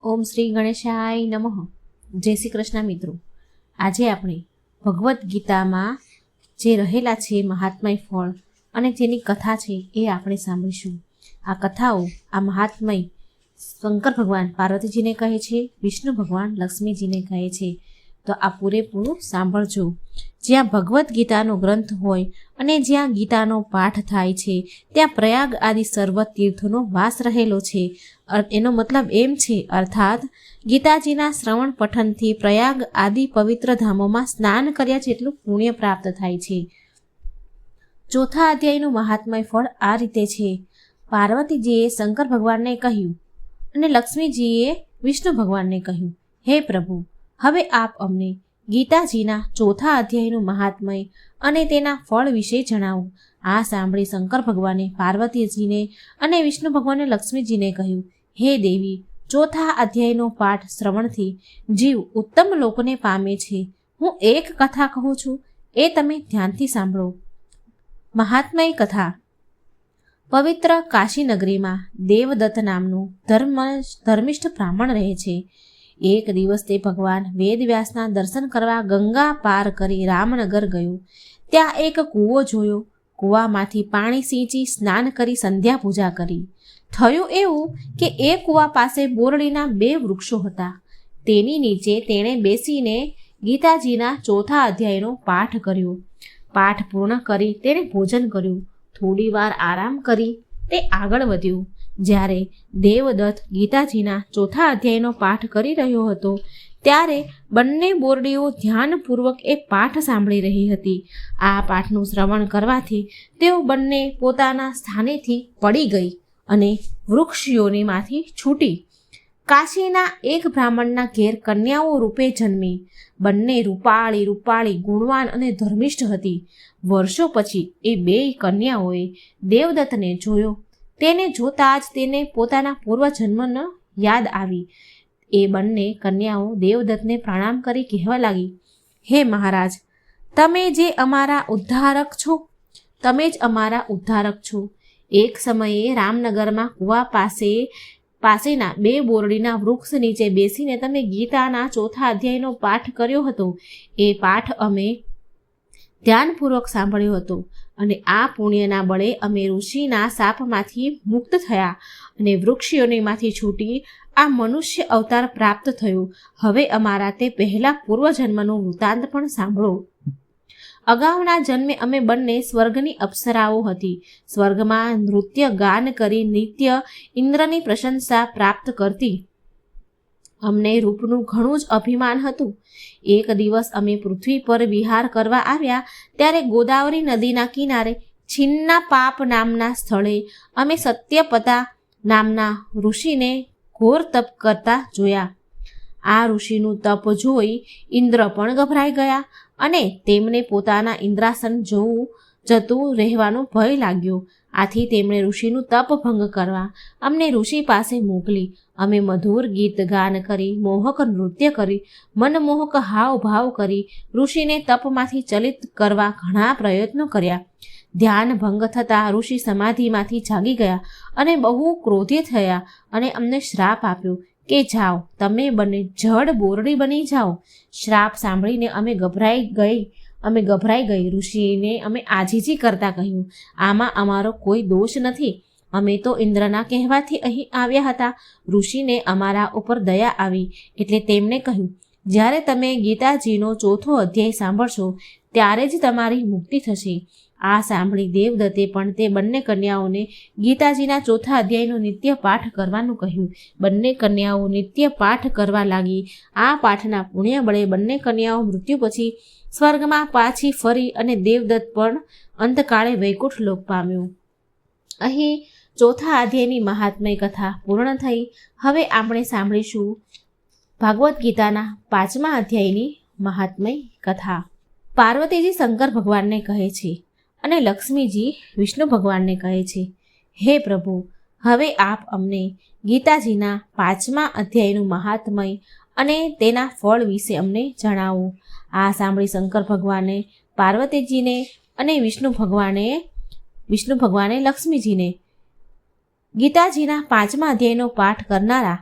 ઓમ શ્રી ગણેશાય નમઃ. જય શ્રી કૃષ્ણ મિત્રો. આજે આપણે ભગવદ્ ગીતામાં જે રહેલા છે મહાત્મય ફળ અને જેની કથા છે એ આપણે સાંભળીશું. આ કથાઓ, આ મહાત્મય શંકર ભગવાન પાર્વતીજીને કહે છે, વિષ્ણુ ભગવાન લક્ષ્મીજીને કહે છે. તો આ પૂરેપૂરું સાંભળજો. જ્યાં ભગવદ્ ગીતાનો ગ્રંથ હોય અને જ્યાં ગીતાનો પાઠ થાય છે ત્યાં પ્રયાગ આદિ સર્વ તીર્થોનો વાસ રહેલો છે. એનો મતલબ એમ છે, અર્થાત ગીતાજીના શ્રવણ પઠનથી પ્રયાગ આદિ પવિત્ર ધામોમાં સ્નાન કર્યા જેટલું પુણ્ય પ્રાપ્ત થાય છે. ચોથા અધ્યાયનું મહાત્મય ફળ આ રીતે છે. પાર્વતીજીએ શંકર ભગવાનને કહ્યું અને લક્ષ્મીજીએ વિષ્ણુ ભગવાનને કહ્યું, હે પ્રભુ, હવે આપ અમને ગીતાજીના ચોથા અધ્યાયનું મહાત્મય અને તેના ફળ વિશે જણાવો. આ સાંભળી શંકર ભગવાને પાર્વતીજીને અને વિષ્ણુ ભગવાને લક્ષ્મીજીને કહ્યું, હે દેવી, ચોથા અધ્યાયનો પાઠ શ્રવણથી જીવ ઉત્તમ લોકોને પામે છે. હું એક કથા કહું છું, એ તમે ધ્યાનથી સાંભળો. મહાત્મય કથા. પવિત્ર કાશી નગરીમાં દેવદત્ત નામનું ધર્મિષ્ઠ બ્રાહ્મણ રહે છે. એક દિવસ તે ભગવાન વેદવ્યાસના દર્શન કરવા ગંગા પાર કરી રામનગર ગયો. ત્યાં એક કૂવો જોયો. કૂવામાંથી પાણી સિંચી સ્નાન કરી સંધ્યા પૂજા કરી. થયું એવું કે એ કૂવા પાસે બોરડીના 2 વૃક્ષો હતા. તેની નીચે તેણે બેસીને ગીતાજીના ચોથા અધ્યાયનો પાઠ કર્યો. પાઠ પૂર્ણ કરી તેણે ભોજન કર્યું. થોડી વાર આરામ કરી તે આગળ વધ્યો. જ્યારે દેવદત્ત ગીતાજીના ચોથા અધ્યાયનો પાઠ કરી રહ્યો હતો ત્યારે બંને બોરડીઓ ધ્યાનપૂર્વક એ પાઠ સાંભળી રહી હતી. આ પાઠનું શ્રવણ કરવાથી તેઓ બંને પોતાના સ્થાનેથી પડી ગઈ અને વૃક્ષયોનીમાંથી છૂટી કાશીના એક બ્રાહ્મણના ઘેર કન્યાઓ રૂપે જન્મી. બંને રૂપાળી ગુણવાન અને ધર્મિષ્ઠ હતી. વર્ષો પછી એ 2 કન્યાઓએ દેવદત્તને જોયો. તેને જોતા જ તેને પોતાના પૂર્વજન્મનો યાદ આવી. એ બંને કન્યાઓ દેવદત્તને પ્રણામ કરી કહેવા લાગી, હે મહારાજ, તમે જ અમારા ઉદ્ધારક છો. એક સમયે રામનગરમાં કૂવા પાસેના 2 બોરડીના વૃક્ષ નીચે બેસીને તમે ગીતાના ચોથા અધ્યાયનો પાઠ કર્યો હતો. એ પાઠ અમે ધ્યાનપૂર્વક સાંભળ્યો હતો અને આ પુણ્યના બળે અમે ઋષિના શાપમાંથી મુક્ત થયા અને વૃક્ષયોનીમાંથી છૂટી આ મનુષ્ય અવતાર પ્રાપ્ત થયો. હવે અમારા તે પહેલા પૂર્વજન્મનું વૃત્તાંત પણ સાંભળો. અગાઉના જન્મે અમે બંને સ્વર્ગની અપ્સરાઓ હતી. સ્વર્ગમાં નૃત્ય ગાન કરી નિત્ય ઇન્દ્રની પ્રશંસા પ્રાપ્ત કરતી. અમને રૂપનું ઘણું જ અભિમાન હતું. એક દિવસ અમે પૃથ્વી પર વિહાર કરવા આવ્યા ત્યારે ગોદાવરી નદીના કિનારે છિન્ના પાપ નામના સ્થળે અમે સત્યપતા નામના ઋષિને ઘોર તપ કરતા જોયા. આ ઋષિનું તપ જોઈ ઇન્દ્ર પણ ગભરાઈ ગયા અને તેમને પોતાના ઇન્દ્રાસન જતું રહેવાનો ભય લાગ્યો. આથી તેમણે ઋષિનું તપ ભંગ કરવા અમને ઋષિ પાસે મોકલી. અમે મધુર ગીત ગાન કરી, મોહક નૃત્ય કરી, મનમોહક હાવભાવ કરી ઋષિને તપમાંથી ચલિત કરવા ઘણા પ્રયત્નો કર્યા. ધ્યાન ભંગ થતાં ઋષિ સમાધિમાંથી જાગી ગયા અને બહુ ક્રોધિત થયા અને અમને શ્રાપ આપ્યો કે જાઓ, તમે બંને જડ બોરડી બની જાઓ. શ્રાપ સાંભળીને અમે ગભરાઈ ગઈ. ઋષિને અમે આજીજી કરતા કહ્યું, આમાં અમારો કોઈ દોષ નથી. અમે તો ઇન્દ્રના કહેવાથી અહીં આવ્યા હતા. ઋષિને અમારા ઉપર દયા આવી એટલે તેમણે કહ્યું, જ્યારે તમે ગીતાજીનો ચોથો અધ્યાય સાંભળશો ત્યારે જ તમારી મુક્તિ થશે. આ સાંભળી દેવદત્તે પણ તે બંને કન્યાઓને ગીતાજીના ચોથા અધ્યાયનો નિત્ય પાઠ કરવાનું કહ્યું. બંને કન્યાઓ નિત્ય પાઠ કરવા લાગી. આ પાઠના પુણ્ય બળે બંને કન્યાઓ મૃત્યુ પછી સ્વર્ગમાં પાછી ફરી અને દેવદત્ત પણ અંતકાળે વૈકુંઠ લોક પામ્યો. અહીં ચોથા અધ્યાયની મહાત્મય કથા પૂર્ણ થઈ. હવે આપણે સાંભળીશું ભાગવદ્ ગીતાના 5મા અધ્યાયની મહાત્મય કથા. પાર્વતીજી શંકર ભગવાનને કહે છે અને લક્ષ્મીજી વિષ્ણુ ભગવાનને કહે છે, હે પ્રભુ, હવે આપ અમને ગીતાજીના 5મા અધ્યાયનું મહાત્મય અને તેના ફળ વિશે અમને જણાવો. આ સાંભળી શંકર ભગવાને પાર્વતીજીને અને વિષ્ણુ ભગવાને લક્ષ્મીજીને ગીતાજીના 5મા અધ્યાયનો પાઠ કરનારા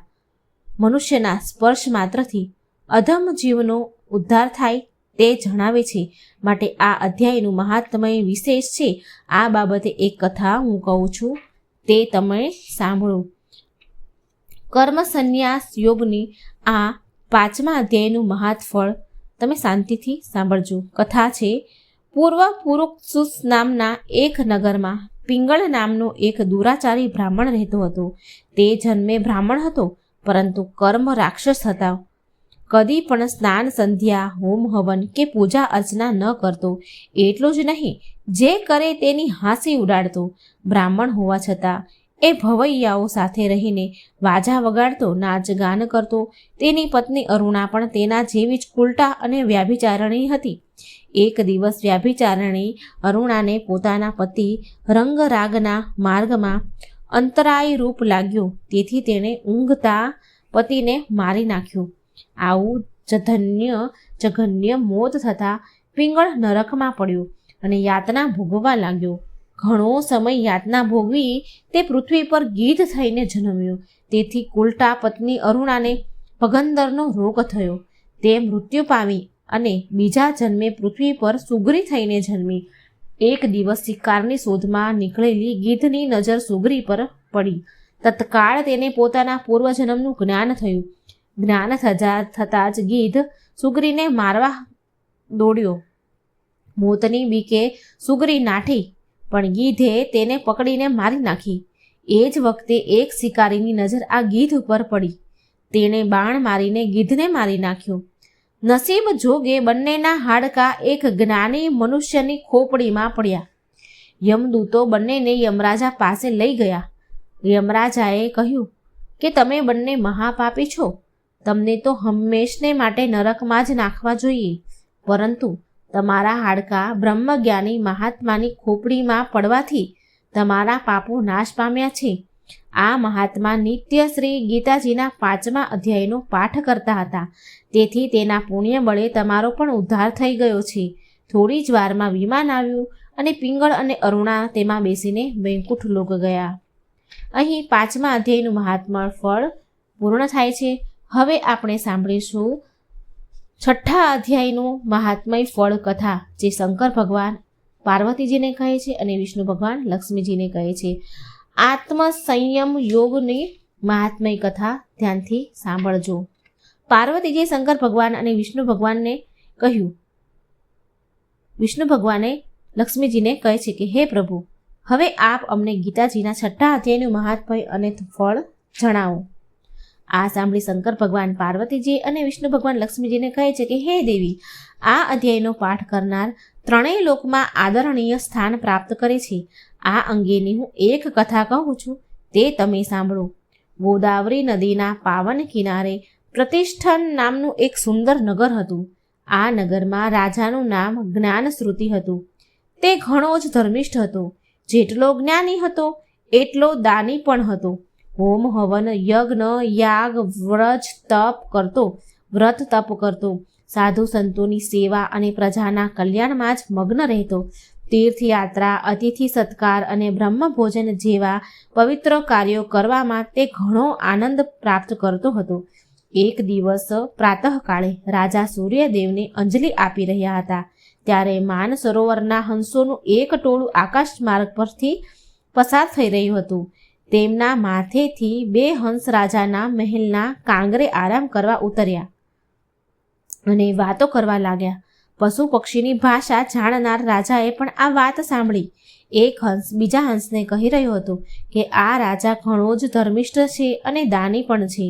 મનુષ્યના સ્પર્શ માત્રથી અધમ જીવનો ઉદ્ધાર થાય તે જણાવે છે. માટે આ અધ્યાયનું મહાત્મય વિશેષ છે. આ બાબતે એક કથા હું કહું છું, તે તમે સાંભળો. કર્મ સંન્યાસ યોગની આ 5મા અધ્યાયનું મહાત્ફળ તમે શાંતિથી સાંભળજો. કથા છે, પૂર્વ પુરુક્ષુસ નામના એક નગરમાં પિંગળ નામનો એક દુરાચારી બ્રાહ્મણ રહેતો હતો. તે જન્મે બ્રાહ્મણ હતો, પરંતુ કર્મ રાક્ષસ હતા. કદી પણ સ્નાન સંધ્યા હોમ હવન કે પૂજા અર્ચના ન કરતો. એટલું જ નહીં, જે કરે તેની હાંસી ઉડાડતો. બ્રાહ્મણ હોવા છતાં એ ભવૈયાઓ સાથે રહીને વાજા વગાડતો, નાચ ગાન કરતો. તેની પત્ની અરુણા પણ તેના જેવી જ કુલટા અને વ્યાભિચારણી હતી. એક દિવસ વ્યાભિચારણી અરુણાને પોતાના પતિ રંગરાગના માર્ગમાં અંતરાય રૂપ લાગ્યો, તેથી તેણે ઊંઘતા પતિને મારી નાખ્યો. આવું જઘન્ય મોત થતાં પિંગળ નરકમાં પડ્યો અને યાતના ભોગવવા લાગ્યો. ઘણો સમય યાતના ભોગવી તે પૃથ્વી પર ગીધ થઈને જન્મ્યો. તેથી કુલટા પત્ની અરુણાને પગંદરનો રોગ થયો. તે મૃત્યુ પામી અને બીજા જન્મે પૃથ્વી પર સુગરી થઈને જન્મી. એક દિવસ શિકારની શોધમાં નીકળેલી ગીધની નજર સુગરી પર પડી. તત્કાળ તેને પોતાના પૂર્વજન્મનું જ્ઞાન થયું. જ્ઞાન થતાં જ ગીધ સુગરીને મારવા દોડ્યો. મોતની બીકે સુગરી નાઠી, પણ ગીધે તેને પકડીને મારી નાખી. એ જ વખતે એક શિકારીની નજર આ ગીધ ઉપર પડી. તેણે બાણ મારીને ગીધને મારી નાખ્યો. નસીબ જોગે બંનેના હાડકાં એક જ્ઞાની મનુષ્યની ખોપડીમાં પડ્યા. યમદૂતો બંનેને યમરાજા પાસે લઈ ગયા. યમરાજાએ કહ્યું કે તમે બંને મહાપાપી છો. તમને તો હંમેશને માટે નરકમાં જ નાખવા જોઈએ. પરંતુ તમારા હાડકાં બ્રહ્મજ્ઞાની મહાત્માની ખોપડીમાં પડવાથી તમારા પાપો નાશ પામ્યા છે. આ મહાત્મા નિત્ય શ્રી ગીતાજીના 5મા અધ્યાયનો પાઠ કરતા હતા. તેથી તેના પુણ્ય બળે તમારો પણ ઉદ્ધાર થઈ ગયો છે. થોડી જ વારમાં વિમાન આવ્યું અને પિંગળ અને અરુણા તેમાં બેસીને વૈકુંઠ લોક ગયા. અહીં 5મા અધ્યાયનું મહાત્મા ફળ પૂર્ણ થાય છે. હવે આપણે સાંભળીશું 6ઠા અધ્યાયનું મહાત્મય ફળ કથા, જે શંકર ભગવાન પાર્વતીજીને કહે છે અને વિષ્ણુ ભગવાન લક્ષ્મીજીને કહે છે. આત્મસંયમ યોગની મહાત્મય કથા ધ્યાનથી સાંભળજો. પાર્વતીજીએ શંકર ભગવાન અને વિષ્ણુ ભગવાનને કહ્યું. વિષ્ણુ ભગવાને લક્ષ્મીજીને કહે છે કે હે પ્રભુ, હવે આપ અમને ગીતાજીના 6ઠા અધ્યાયનું મહાત્મય અને ફળ જણાવો. આ સાંભળી શંકર ભગવાન પાર્વતીજી અને વિષ્ણુ ભગવાન લક્ષ્મીજીને કહે છે કે હે દેવી, આ અધ્યાયનો પાઠ કરનાર ત્રણેય લોકમાં આદરણીય સ્થાન પ્રાપ્ત કરે છે. આ અંગેની હું એક કથા કહું છું, તે તમે સાંભળો. ગોદાવરી નદીના પાવન કિનારે પ્રતિષ્ઠન નામનું એક સુંદર નગર હતું. આ નગરમાં રાજાનું નામ જ્ઞાનશ્રુતિ હતું. તે ઘણો જ ધર્મિષ્ઠ હતો. જેટલો જ્ઞાની હતો એટલો દાની પણ હતો. હોમ હવન યજ્ઞ યાગ વ્રત તપ કરતો. સાધુ સંતોની સેવા અને પ્રજાના કલ્યાણમાં જ મગ્ન રહેતો. તીર્થયાત્રા, અતિથિ સત્કાર અને બ્રહ્મ ભોજન જેવા પવિત્ર કાર્યો કરવામાં તે ઘણો આનંદ પ્રાપ્ત કરતો હતો. એક દિવસ પ્રાતઃકાળે રાજા સૂર્યદેવને અંજલિ આપી રહ્યા હતા. ત્યારે માન સરોવરના હંસોનું એક ટોળું આકાશ માર્ગ પરથી પસાર થઈ રહ્યું હતું. તેમના માથેથી 2 હંસ રાજાના મહેલના કાંગરે આરામ કરવા ઉતર્યા અને વાતો કરવા લાગ્યા. પશુ પક્ષીની ભાષા જાણનાર રાજાએ પણ આ વાત સાંભળી. એક હંસ બીજા હંસને કહી રહ્યો હતો કે આ રાજા ઘણો જ ધર્મિષ્ઠ છે અને દાની પણ છે.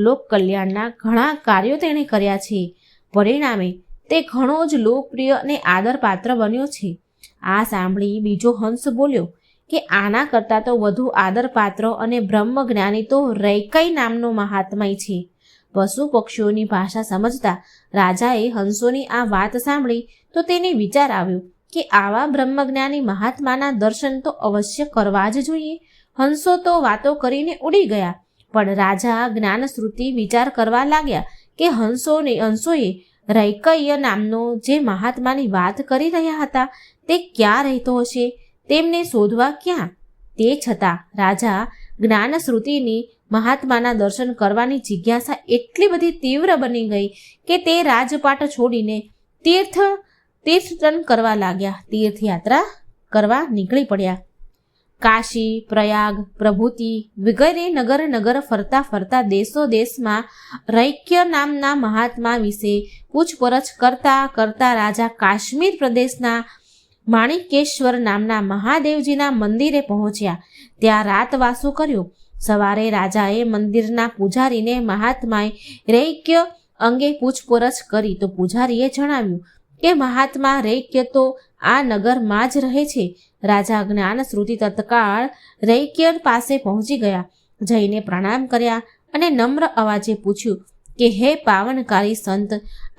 લોક કલ્યાણના ઘણા કાર્યો તેણે કર્યા છે. પરિણામે તે ઘણો જ લોકપ્રિય અને આદરપાત્ર બન્યો છે. આ સાંભળી બીજો હંસ બોલ્યો કે આના કરતાં તો વધુ આદરપાત્ર અને બ્રહ્મજ્ઞાની તો રૈકઈ નામનો મહાત્મય છે. પશુ પક્ષીઓની ભાષા સમજતા રાજાએ હંસોની આ વાત સાંભળી તો તેને વિચાર આવ્યો કે આવા બ્રહ્મજ્ઞાની મહાત્માના દર્શન તો અવશ્ય કરવા જ જોઈએ. હંસો તો વાતો કરીને ઉડી ગયા, પણ રાજા જ્ઞાનશ્રુતિ વિચાર કરવા લાગ્યા કે હંસોએ રૈકય નામનો જે મહાત્માની વાત કરી રહ્યા હતા તે ક્યાં રહેતો હશે, તેમને શોધવા ક્યાં? તે છતાં રાજા જ્ઞાનશ્રુતિની મહાત્માના દર્શન કરવાની જિજ્ઞાસા એટલી બધી તીવ્ર બની ગઈ કે તે રાજપાટ છોડીને તીર્થટન કરવા લાગ્યા, તીર્થયાત્રા કરવા નીકળી પડ્યા. કાશી, પ્રયાગ, પ્રભુતિ વગેરે નગર ફરતા ફરતા દેશો દેશમાં રૈક્ય નામના મહાત્મા વિશે પૂછપરછ કરતા કરતા રાજા કાશ્મીર પ્રદેશના માણિકેશ્વર નામના મહાદેવજીના મંદિરે પહોંચ્યા. ત્યાં રાતવાસો કર્યો. સવારે રાજાએ મંદિરના પૂજારીને મહાત્માએ રૈક્ય અંગે પૂછપરછ કરી તો પૂજારીએ જણાવ્યું કે મહાત્મા રૈક્ય તો આ નગરમાં જ રહે છે. રાજા જ્ઞાન શ્રુતિ તત્કાળ રૈક્ય પાસે પહોંચી ગયા. જઈને પ્રણામ કર્યા અને નમ્ર અવાજે પૂછ્યું કે હે પાવનકારી સંત,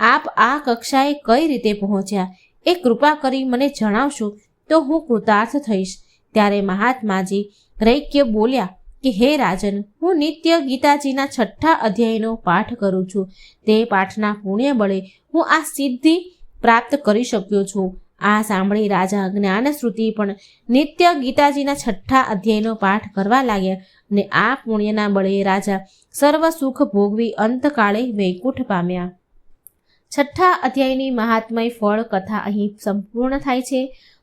આપ આ કક્ષાએ કઈ રીતે પહોંચ્યા? એ કૃપા કરી મને જણાવશો તો હું કૃતાર્થ થઈશ. ત્યારે મહાત્માજી રૈક્ય બોલ્યા કે હે રાજન, હું નિત્ય ગીતાજીના 6ઠ્ઠા અધ્યાયનો પાઠ કરું છું. તે પાઠના પુણ્ય બળે હું આ સિદ્ધિ પ્રાપ્ત કરી શક્યો છું. આ સાંભળી રાજા જ્ઞાનશ્રુતિ પણ નિત્ય ગીતાજીના 6ઠ્ઠા અધ્યાયનો પાઠ કરવા લાગ્યા અને આ પુણ્યના બળે રાજા સર્વ સુખ ભોગવી અંતકાળે વૈકુંઠ પામ્યા. 6ઠ્ઠા અધ્યાયની મહાત્મય ફળ કથા અહીં સંપૂર્ણ થાય છે.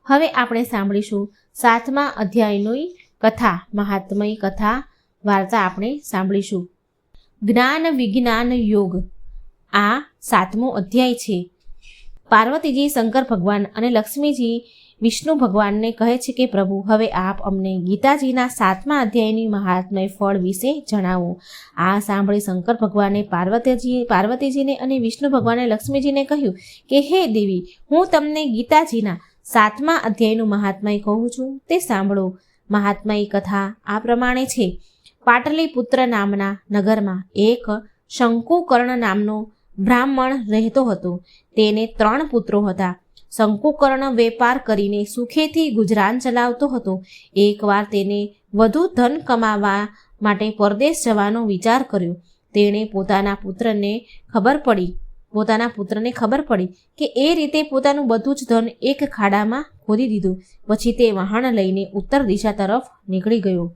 હવે આપણે સાંભળીશું 7મા અધ્યાયની કથા, મહાત્મય કથા વાર્તા આપણે સાંભળીશું. જ્ઞાન વિજ્ઞાન યોગ. આ 7મો અધ્યાય છે. પાર્વતીજી શંકર ભગવાન અને લક્ષ્મીજી વિષ્ણુ ભગવાનને કહે છે કે પ્રભુ, હવે આપ અમને ગીતાજીના 7મા અધ્યાયની મહાત્મય ફળ વિશે જણાવો. આ સાંભળી શંકર ભગવાને પાર્વતીજીને અને વિષ્ણુ ભગવાને લક્ષ્મીજીને કહ્યું કે હે દેવી, હું તમને ગીતાજીના 7મા અધ્યાયનું મહાત્મય કહું છું, તે સાંભળો. મહાત્મય કથા આ પ્રમાણે છે. પાટલીપુત્ર નામના નગરમાં એક શંકુકર્ણ નામનો બ્રાહ્મણ રહેતો હતો. તેને 3 પુત્રો હતા. શંકુકર્ણ વેપાર કરીને સુખેથી ગુજરાન ચલાવતો હતો. એકવાર તેને વધુ ધન કમાવા માટે પરદેશ જવાનો વિચાર કર્યો. તેણે પોતાના પુત્રને ખબર પડી કે એ રીતે પોતાનું બધું જ ધન એક ખાડામાં ખોદી દીધું. પછી તે વાહન લઈને ઉત્તર દિશા તરફ નીકળી ગયો.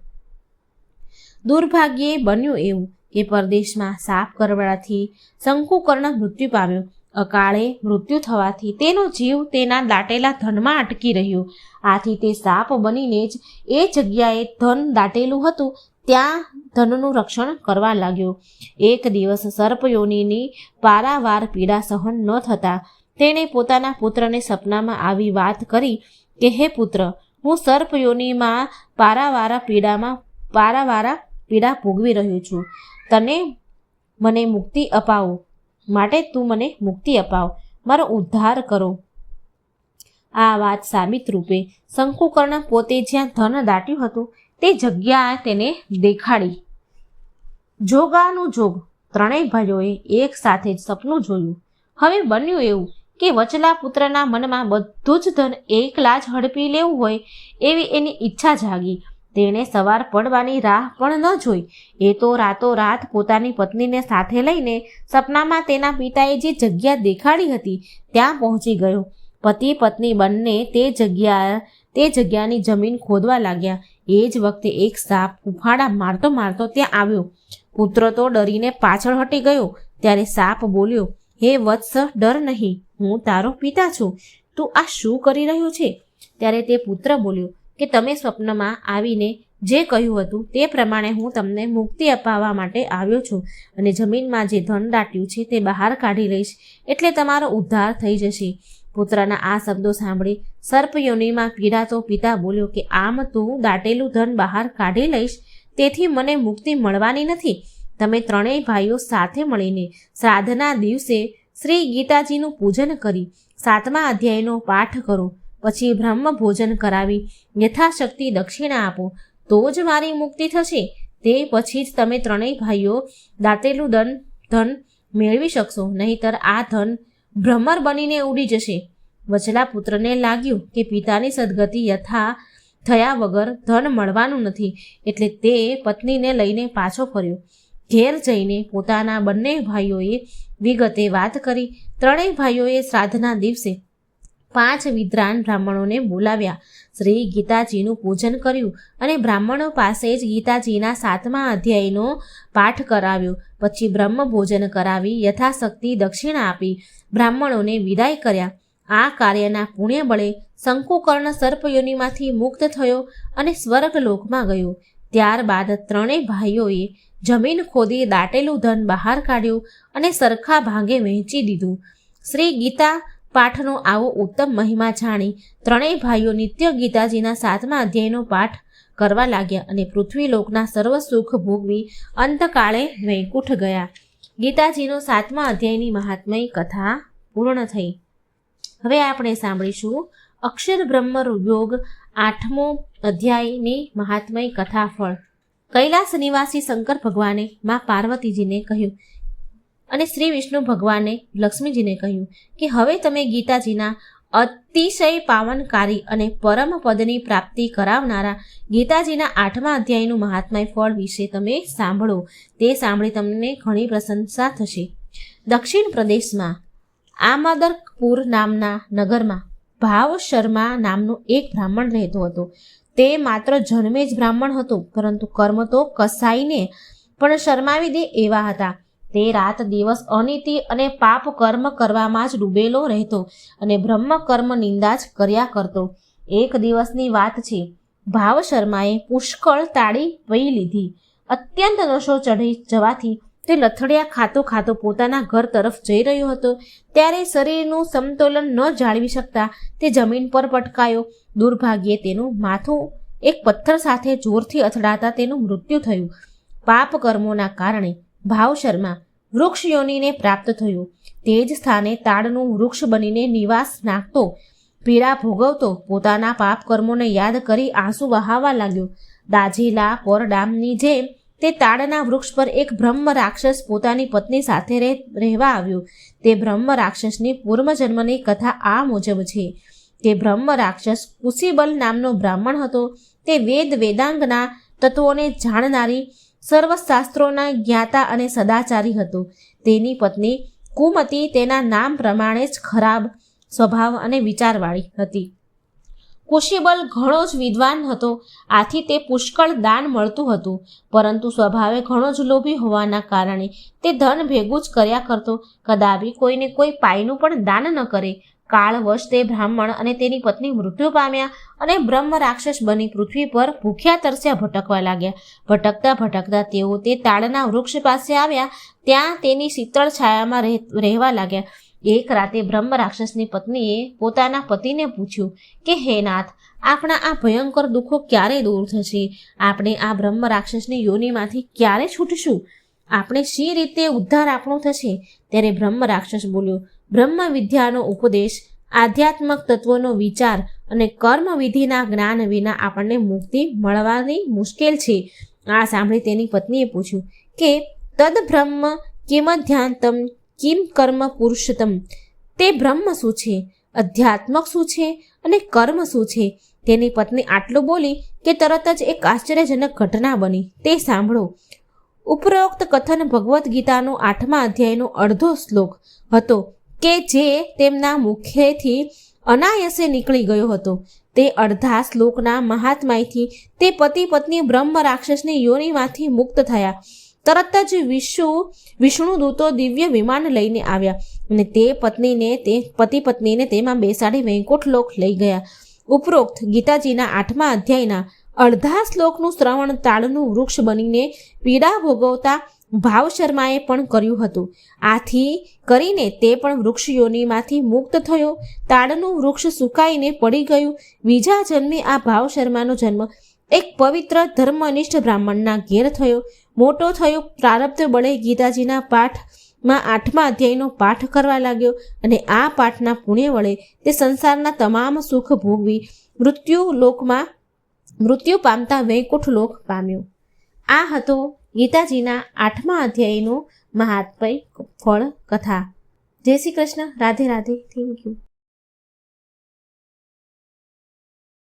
દુર્ભાગ્યે બન્યું એવું કે પરદેશમાં સાપ કરડવાથી શંકુકર્ણ મૃત્યુ પામ્યો. અકાળે મૃત્યુ થવાથી તેનો જીવ તેના દાટેલા ધનમાં અટકી રહ્યો. આથી તે સાપ બનીને જ એ જગ્યાએ ધન દાટેલું હતું ત્યાં ધનનું રક્ષણ કરવા લાગ્યો. એક દિવસ સર્પયોનીની પારાવાર પીડા સહન ન થતાં તેણે પોતાના પુત્રને સપનામાં આવી વાત કરી કે હે પુત્ર, હું સર્પયોનીમાં પારાવારા પીડા ભોગવી રહ્યો છું. મને મુક્તિ અપાવો, માટે તું મને મુક્તિ અપાવ, મારો ઉદ્ધાર કરો. આ વાત સાબિત રૂપે શંકુકર્ણ પોતે જ્યાં ધન દાટ્યું હતું તે જગ્યા તેને દેખાડી. જોગાનું જોગ. 3 ભાઈઓએ એક સાથે જ સપનું જોયું. હવે બન્યું એવું કે વચલા પુત્રના મનમાં બધું જ ધન એકલા જ હડપી લેવું હોય એવી એની ઈચ્છા જાગી. તેણે સવાર પડવાની રાહ પણ ન જોઈ. એ તો રાતોરાત પોતાની પત્નીને સાથે લઈને સપનામાં તેના પિતાએ જે જગ્યા દેખાડી હતી ત્યાં પહોંચી ગયો. પતિ પત્ની બંને તે જગ્યાની જમીન ખોદવા લાગ્યા. એ જ વખતે એક સાપ ઉફાળા મારતો મારતો ત્યાં આવ્યો. પુત્ર તો ડરીને પાછળ હટી ગયો. ત્યારે સાપ બોલ્યો, હે વત્સ, ડર નહીં, હું તારો પિતા છું. તું આ શું કરી રહ્યો છે? ત્યારે તે પુત્ર બોલ્યો કે તમે સ્વપ્નમાં આવીને જે કહ્યું હતું તે પ્રમાણે હું તમને મુક્તિ અપાવવા માટે આવ્યો છું અને જમીનમાં જે ધન દાટ્યું છે તે બહાર કાઢી લઈશ, એટલે તમારો ઉદ્ધાર થઈ જશે. પુત્રના આ શબ્દો સાંભળી સર્પયોનીમાં પીડાતો પિતા બોલ્યો કે આમ તું દાટેલું ધન બહાર કાઢી લઈશ તેથી મને મુક્તિ મળવાની નથી. તમે 3 ભાઈઓ સાથે મળીને શ્રાદ્ધના દિવસે શ્રી ગીતાજીનું પૂજન કરી 7મા અધ્યાયનો પાઠ કરો. પછી બ્રહ્મ ભોજન કરાવી યથાશક્તિ દક્ષિણા આપો તો જ મારી મુક્તિ થશે. તે પછી જ તમે 3 ભાઈઓ દાટેલું ધન મેળવી શકશો, નહીંતર આ ધન ભ્રમર બનીને ઉડી જશે. વચલા પુત્રને લાગ્યું કે પિતાની સદગતિ થયા વગર ધન મળવાનું નથી, એટલે તે પત્નીને લઈને પાછો ફર્યો. ઘેર જઈને પોતાના બંને ભાઈઓએ વિગતે વાત કરી. 3 ભાઈઓએ શ્રાદ્ધના દિવસે 5 વિદ્વાન બ્રાહ્મણોને બોલાવ્યા. શ્રી ગીતાજીનું પૂજન કર્યું અને બ્રાહ્મણો પાસે જ ગીતાજીના 7મા અધ્યાયનો પાઠ કરાવ્યો. પછી બ્રહ્મ ભોજન કરાવી યથાશક્તિ દક્ષિણા આપી બ્રાહ્મણોને વિદાય કર્યા. આ કાર્યના પુણ્ય બળે શંકુકર્ણ સર્પયોનિમાંથી મુક્ત થયો અને સ્વર્ગલોકમાં ગયો. ત્યારબાદ ત્રણેય ભાઈઓએ જમીન ખોદી દાટેલું ધન બહાર કાઢ્યું અને સરખા ભાગે વહેંચી દીધું. શ્રી ગીતા પાઠનો આવો ઉત્તમ મહિમા જાણી ત્રણેય ભાઈઓ નિત્ય ગીતાજીના 7મા અધ્યાયનો પાઠ કરવા લાગ્યા અને પૃથ્વીલોકના સર્વ સુખ ભોગવી અંતકાળે વૈકુંઠ ગયા. ગીતાજીનો 7મા અધ્યાયની મહાત્મય કથા પૂર્ણ થઈ. હવે આપણે સાંભળીશું અક્ષર બ્રહ્મ યોગ 8મો અધ્યાયની મહાત્મય કથા ફળ. કૈલાસ નિવાસી શંકર ભગવાને મા પાર્વતીજીને કહ્યું અને શ્રી વિષ્ણુ ભગવાને લક્ષ્મીજીને કહ્યું કે હવે તમે ગીતાજીના અતિશય પાવનકારી અને પરમ પદની પ્રાપ્તિ કરાવનારા ગીતાજીના 8મા અધ્યાયનું મહાત્મય ફળ વિશે તમે સાંભળો. તે સાંભળી તમને ઘણી પ્રશંસા થશે. દક્ષિણ પ્રદેશમાં આમદરપુર નામના નગરમાં ભાવ શર્મા નામનો એક બ્રાહ્મણ રહેતો હતો. તે માત્ર જન્મે જ બ્રાહ્મણ હતો, પરંતુ કર્મ તો કસાઈને પણ શરમાવી દે એવા હતા. તે રાત દિવસ અનીતિ અને પાપ કર્મ કરવામાં જ ડૂબેલો રહેતો અને બ્રહ્મ કર્મ નિંદા જ કર્યા કરતો. એક દિવસની વાત છે. ભાવ શર્માએ પુષ્કળ તાળી પી લીધી. અત્યંત નશો ચઢી જવાથી તે લથડિયા ખાતો ખાતો પોતાના ઘર તરફ જઈ રહ્યો હતો. ત્યારે શરીરનું સમતોલન ન જાળવી શકતા તે જમીન પર પટકાયો. દુર્ભાગ્યે તેનું માથું એક પથ્થર સાથે જોરથી અથડાતા તેનું મૃત્યુ થયું. પાપ કર્મોના કારણે ભાવ શર્મા વૃક્ષ યોનિને પ્રાપ્ત થયું. તે જ સ્થાને તાડનું વૃક્ષ બનીને નિવાસ નાખતો, પીડા ભોગવતો પોતાના પાપ કર્મોને યાદ કરી આંસુ વહાવા લાગ્યો. દાઝેલા પરડામની જેમ તે તાડના વૃક્ષ પર એક બ્રહ્મ રાક્ષસ પોતાની પત્ની સાથે રહેવા આવ્યો. તે બ્રહ્મ રાક્ષસની પૂર્વજન્મની કથા આ મુજબ છે. તે બ્રહ્મ રાક્ષસ કુશીબલ નામનો બ્રાહ્મણ હતો. તે વેદાંગના તત્વોને જાણનારી, સર્વશાસ્ત્રોના જ્ઞાતા અને સદાચારી હતો. તેની પત્ની કુમતી તેના નામ પ્રમાણે જ ખરાબ સ્વભાવ અને વિચારવાળી હતી. કુશીબલ ઘણો જ વિદ્વાન હતો. આથી તે પુષ્કળ દાન મળતું હતું, પરંતુ સ્વભાવે ઘણો જ લોભી હોવાના કારણે તે ધન ભેગું જ કર્યા કરતો. કદાપી કોઈને કોઈ પાયનું પણ દાન ન કરે. કાળવશ તે બ્રાહ્મણ અને તેની પત્ની મૃત્યુ પામ્યા અને બ્રહ્મ રાક્ષસ બની પૃથ્વી પર ભૂખ્યા તરસ્યા ભટકવા લાગ્યા. ભટકતા ભટકતા તેઓ તે તાડના વૃક્ષ પાસે આવ્યા. ત્યાં તેની શીતળ છાયામાં રહેવા લાગ્યા. એક રાતે બ્રહ્મ રાક્ષસની પત્નીએ પોતાના પતિને પૂછ્યું કે હે નાથ, આપણા આ ભયંકર દુઃખો ક્યારે દૂર થશે? આપણે આ બ્રહ્મ રાક્ષસની યોનિમાંથી ક્યારે છૂટશું? આપણે શી રીતે ઉદ્ધાર આપણો થશે? ત્યારે બ્રહ્મ રાક્ષસ બોલ્યો, બ્રહ્મ વિદ્યાનો ઉપદેશ, આધ્યાત્મક તત્વોનો વિચાર અને કર્મ વિધિના જ્ઞાન વિના આપણને મુક્તિ મળવાની મુશ્કેલ છે. આ સાંભળી તેની પત્નીએ પૂછ્યું કે તદ બ્રહ્મ કિમધ્યાંતમ કિમ કર્મ પુરુષતમ. તે બ્રહ્મ શું છે, અધ્યાત્મક શું છે અને કર્મ શું છે? તેની પત્ની આટલું બોલી કે તરત જ એક આશ્ચર્યજનક ઘટના બની. તે સાંભળો. ઉપરોક્ત કથન ભગવદ્ ગીતાનો 8મા અધ્યાયનો અડધો શ્લોક હતો કે જે તેમના મુખેથી અનાયસે નીકળી ગયો હતો. તે અડધા શ્લોકના મહાત્મ્યથી તે પતિ પત્ની બ્રહ્મ રાક્ષસની યોનિમાંથી મુક્ત થયા. તરત જ વિષ્ણુ દૂતો દિવ્ય વિમાન લઈને આવ્યા અને તે પતિ પત્નીને તેમાં બેસાડી વૈકુંઠ લોક લઈ ગયા. ઉપરોક્ત ગીતાજીના 8મા અધ્યાયના અડધા શ્લોકનું શ્રવણ તાડનું વૃક્ષ બનીને પીડા ભોગવતા ભાવ શર્માએ પણ કર્યું હતું. આથી કરીને તે પણ વૃક્ષ યોનિમાંથી મુક્ત થયો. તાડનું વૃક્ષ સુકાઈને પડી ગયું. બીજા જન્મે આ ભાવ શર્માનો જન્મ એક પવિત્ર ધર્મનિષ્ઠ બ્રાહ્મણના ઘેર થયો. મોટો થયો. પ્રારબ્ધ બળે ગીતાજીના પાઠમાં 8મા અધ્યાયનો પાઠ કરવા લાગ્યો અને આ પાઠના પુણ્ય વડે તે સંસારના તમામ સુખ ભોગવી મૃત્યુ પામતા વૈકુંઠ લોક પામ્યો. આ હતો ગીતાજીના 8મા અધ્યાયનું મહાત્મય ફળ કથા. જય શ્રી કૃષ્ણ. રાધે રાધે. Thank you.